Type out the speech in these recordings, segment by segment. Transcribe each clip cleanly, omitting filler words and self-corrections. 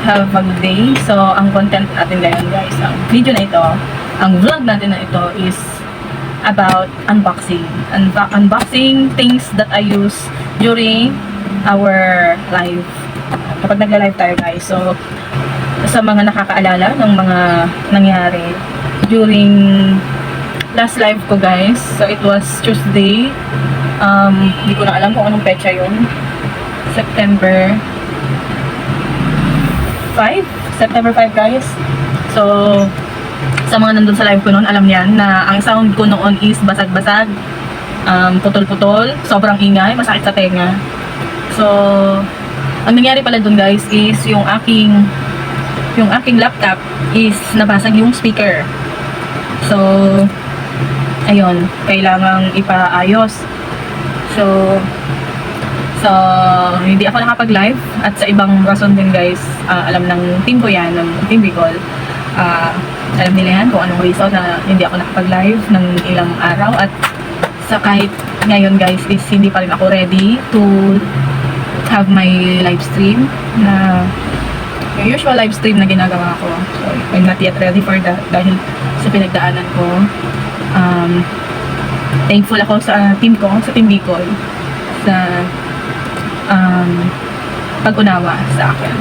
have a good day. So, ang content natin ngayon guys, ang video na ito, ang vlog natin na ito is about unboxing. Unboxing things that I use during our live. Kapag nagla-live tayo guys. So, sa mga nakakaalala ng mga nangyari during last live ko guys. So, it was Tuesday. Hindi ko na alam kung anong petsa yun. September 5 guys. So, sa mga nandun sa live ko noon, alam niyan na ang sound ko noon is basag-basag, putol-putol, sobrang ingay, masakit sa tenga. So, ang nangyari pala dun guys is yung aking laptop is nabasag yung speaker. So, ayun, kailangang ipaayos. So, hindi ako nakapag-live at sa ibang rason din guys, alam ng team ko yan, ng Team Bicol, alam nila yan kung anong reason na hindi ako nakapag-live ng ilang araw at sa kahit ngayon guys is hindi pa rin ako ready to have my live stream na yung usual live stream na ginagawa ko. So, I'm not yet ready for that dahil sa pinagdaanan ko. Thankful ako sa team ko, sa Team Bicol, sa pag-unawa sa akin.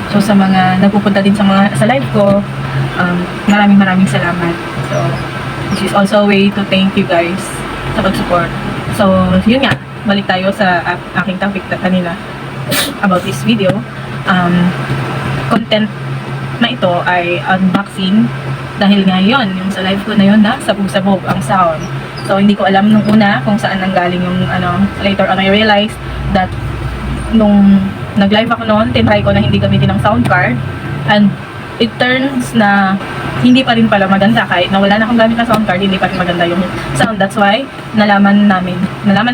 So sa mga nagpupunta din sa live ko, maraming salamat. So this is also a way to thank you guys sa pag-support. So yun nga, balik tayo sa aking topic kanina about this video. Content na ito ay unboxing dahil ngayon yung sa live ko na yun na sabog-sabog ang sound. So hindi ko alam nung una kung saan nanggaling yung later on I realized that nung nag-live ako noon, tinry ko na hindi gamitin ng sound card and it turns na hindi pa rin pala maganda kahit na wala na akong gamit na sound card, hindi pa rin maganda yung sound. That's why nalaman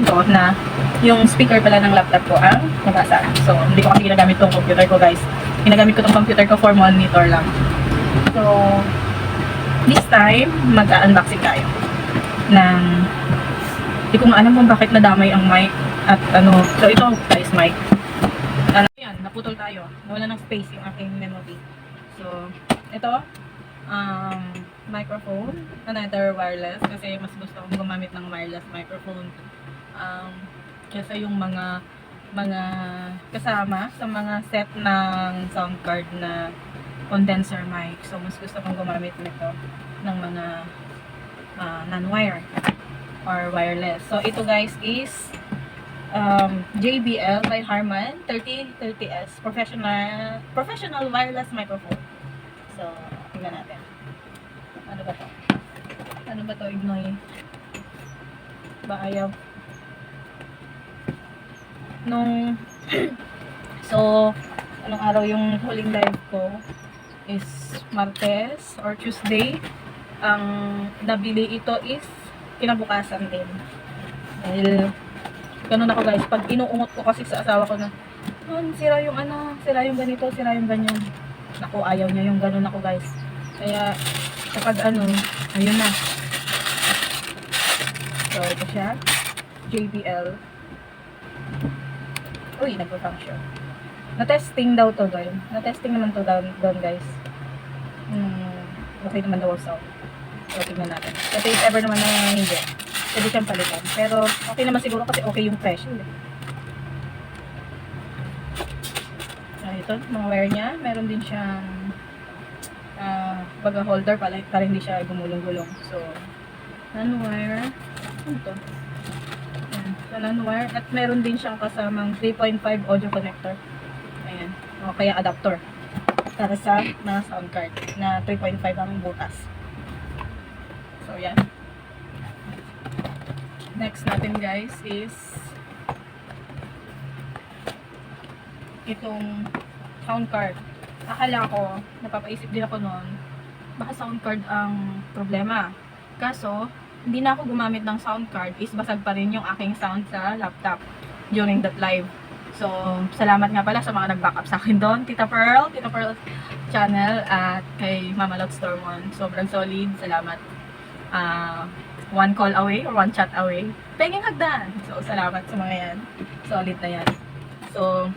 ko na yung speaker pala ng laptop ko ang nabasa. So hindi ko kasi ginagamit tong computer ko guys. Ginagamit ko tong computer ko for monitor lang. So this time mag-unboxing tayo ng hindi ko nga alam kung bakit nadamay ang mic at so ito guys mic. Yan, naputol tayo. Nawala ng space yung aking memory. So, ito microphone, another wireless kasi mas gusto kong gumamit ng wireless microphone kasi yung mga kasama sa mga set ng sound card na condenser mic. So, mas gusto kong gumamit nito ng mga non-wire or wireless. So, ito guys is JBL by Harman 3030S professional wireless microphone. So, tingnan natin. Ano ba to? Ignoy. Ba ayaw? So, anong araw yung huling live ko is Martes or Tuesday. Ang nabili ito is kinabukasan din. Dahil ganun ako guys, pag inuungot ko kasi sa asawa ko na sira yung ganito, sira yung ganyan. Naku, ayaw niya yung ganun ako guys. Kaya kapag ayun na. So ito siya, JBL. Uy, nagpo-function. Na-testing daw to guys. Na-testing naman to down guys. Okay naman daw sound. So tingnan natin. Kasi if ever naman na hindi, pwede siyang palitan. Pero okay naman siguro kasi okay yung presyo. Ito, mga wire niya. Meron din siyang baga holder para hindi siya gumulong-gulong. So, non-wire. Ano to? Ayan. So, non-wire. At meron din siyang kasamang 3.5 audio connector. Ayan. O kaya adapter. Para sa mga sound card na 3.5 ang butas. So, yan. Next natin guys is itong sound card. Akala ko, napapaisip din ako noon, baka sound card ang problema. Kaso, hindi na ako gumamit ng sound card, is basag pa rin yung aking sound sa laptop during that live. So, salamat nga pala sa mga nag-backup sa akin doon. Tita Pearl channel at kay Mama Lot Stormon. Sobrang solid. Salamat. One call away or one chat away. Penging hagdan. So, salamat sa mga yan. Solid na yan. So,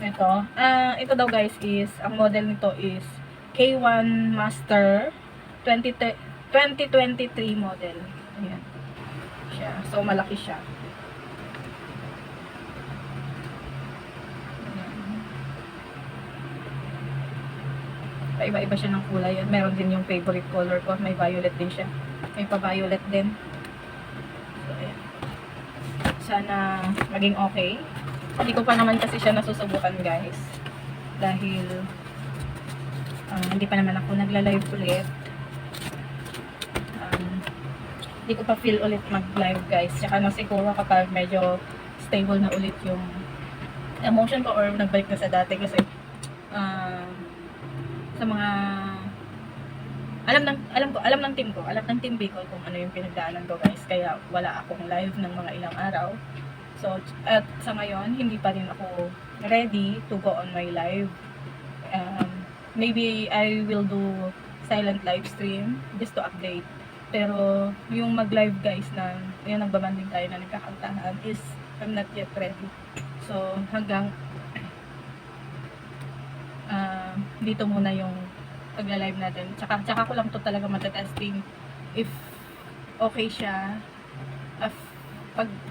Ito daw guys is, ang model nito is K1 Master 2023 model. Ayan siya. So, malaki siya. Iba-iba siya ng kulay. At meron din yung favorite color ko. May violet din siya. May pa-violet din. So, ayan. Sana maging okay. Hindi ko pa naman kasi siya nasusubukan guys. Dahil hindi pa naman ako nagla-live ulit. Hindi ko pa feel ulit mag-live guys. Tsaka siguro kapag medyo stable na ulit yung emotion ko or nagbalik na sa dati kasi sa mga alam ng team ko, alam ng team Bicol kung ano yung pinagdaanan ko guys, kaya wala akong live ng mga ilang araw. So at sa ngayon hindi pa rin ako ready to go on my live. Maybe I will do silent live stream just to update, pero yung mag live guys na yung nagbabanding tayo na nagkakantahan is I'm not yet ready. So hanggang dito muna yung pagla-live natin. Tsaka ko lang to talaga matetesting if okay siya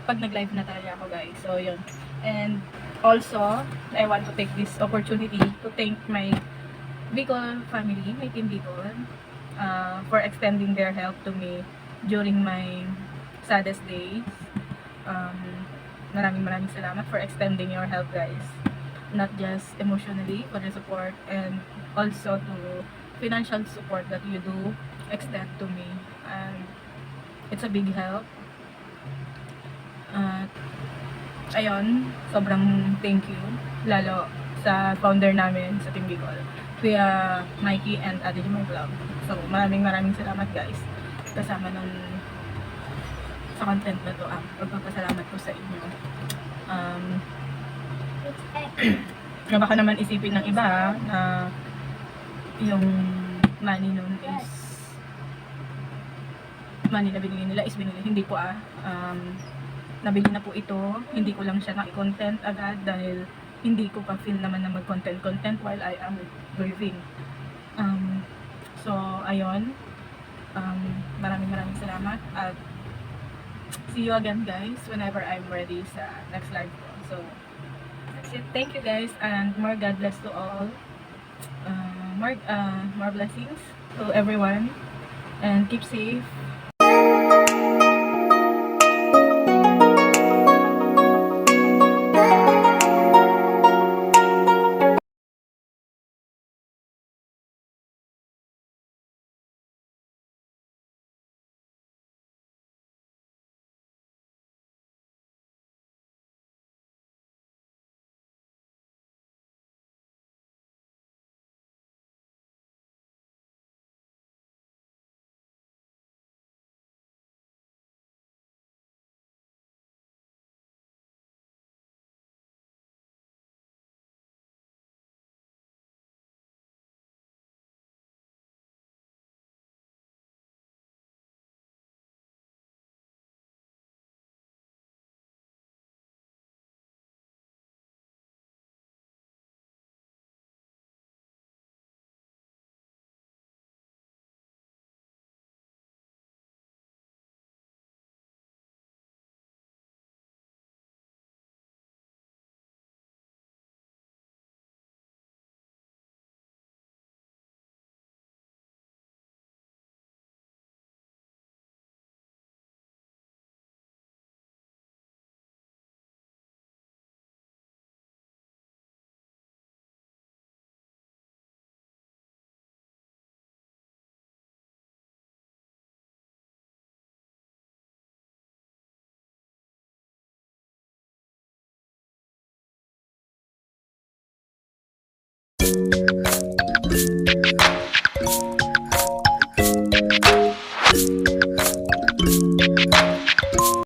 pag nag-live na talaga ako guys. So yun. And also, I want to take this opportunity to thank my Bicol family, my team Bicol, for extending their help to me during my saddest days. Maraming salamat for extending your help guys. Not just emotionally, but the support and also to financial support that you do extend to me. And it's a big help. Ayun, sobrang thank you. Lalo sa founder namin sa Team Bicol, Kuya Mikey and Ate Jimmy Vlog. So, maraming salamat guys. Kasama nun sa content na to. Pagpapasalamat ko sa inyo. Baka naman isipin ng iba na yung money nun is money na binigay nila is binigay. Hindi po nabili na po ito. Hindi ko lang siya na-content agad dahil hindi ko pa feel naman na mag-content while I am grieving. So ayun, maraming salamat at see you again guys whenever I'm ready sa next live ko. So that's it. Thank you guys and more God bless to all. More blessings to everyone and keep safe.